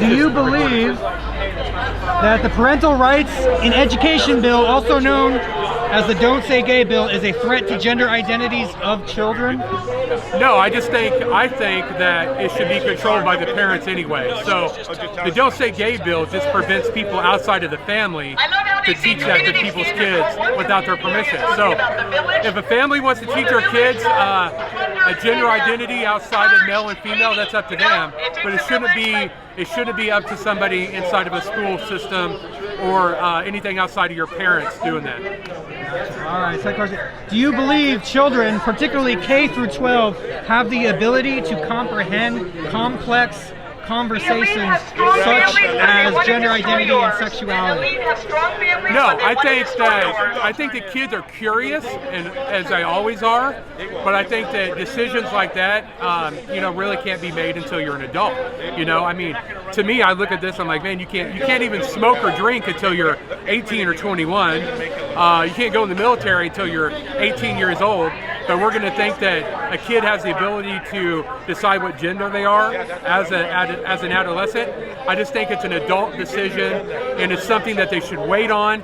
Do you believe that the Parental Rights in Education Bill, also known as the Don't Say Gay Bill, is a threat to gender identities of children? No, I think that it should be controlled by the parents anyway. So the Don't Say Gay Bill just prevents people outside of the family to teach that to people's kids without their permission. So if a family wants to teach their kids a gender identity outside of male and female, that's up to them. But it shouldn't be up to somebody inside of a school system or anything outside of your parents doing that. All right, second question. Do you believe children, particularly K through 12, have the ability to comprehend complex conversations such as gender identity and sexuality? No, I think that kids are curious, and as they always are. But I think that decisions like that, really can't be made until you're an adult. I mean, to me, I look at this, I'm like, man, you can't even smoke or drink until you're 18 or 21. You can't go in the military until you're 18 years old. But we're going to think that a kid has the ability to decide what gender they are as an adolescent. I just think it's an adult decision, and it's something that they should wait on.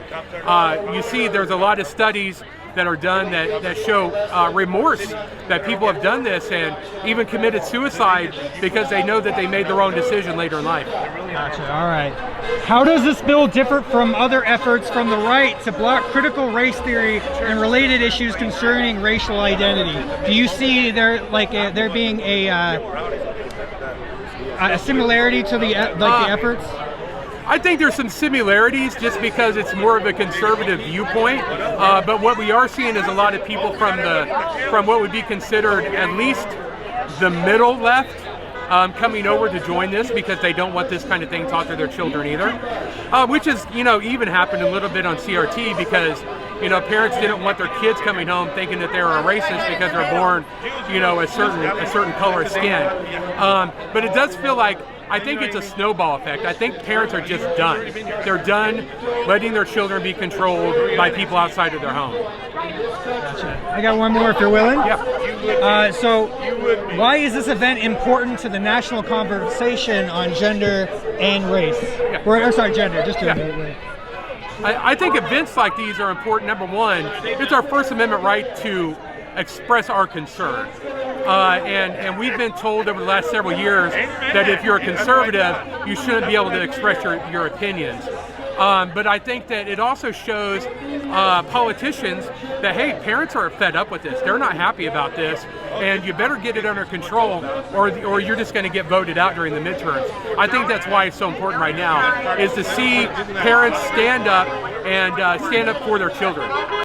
You see, there's a lot of studies that are done that show remorse that people have done this and even committed suicide because they know that they made the wrong decision later in life. Gotcha. All right. How does this bill differ from other efforts from the right to block critical race theory and related issues concerning racial identity? Do you see there being a similarity to the efforts? I think there's some similarities just because it's more of a conservative viewpoint, but what we are seeing is a lot of people from what would be considered at least the middle left coming over to join this because they don't want this kind of thing taught to their children either, which is even happened a little bit on CRT because parents didn't want their kids coming home thinking that they were a racist because they're born a certain color of skin, but it does feel like I think it's a snowball effect. I think parents are just done. They're done letting their children be controlled by people outside of their home. Gotcha. I got one more if you're willing. Yeah. So why is this event important to the national conversation on gender and race? Yeah. Gender. Just to yeah. I think events like these are important. Number one, it's our First Amendment right to express our concern. And we've been told over the last several years that if you're a conservative, you shouldn't be able to express your opinions. But I think that it also shows politicians that, hey, parents are fed up with this. They're not happy about this, and you better get it under control or you're just going to get voted out during the midterms. I think that's why it's so important right now, is to see parents stand up and stand up for their children.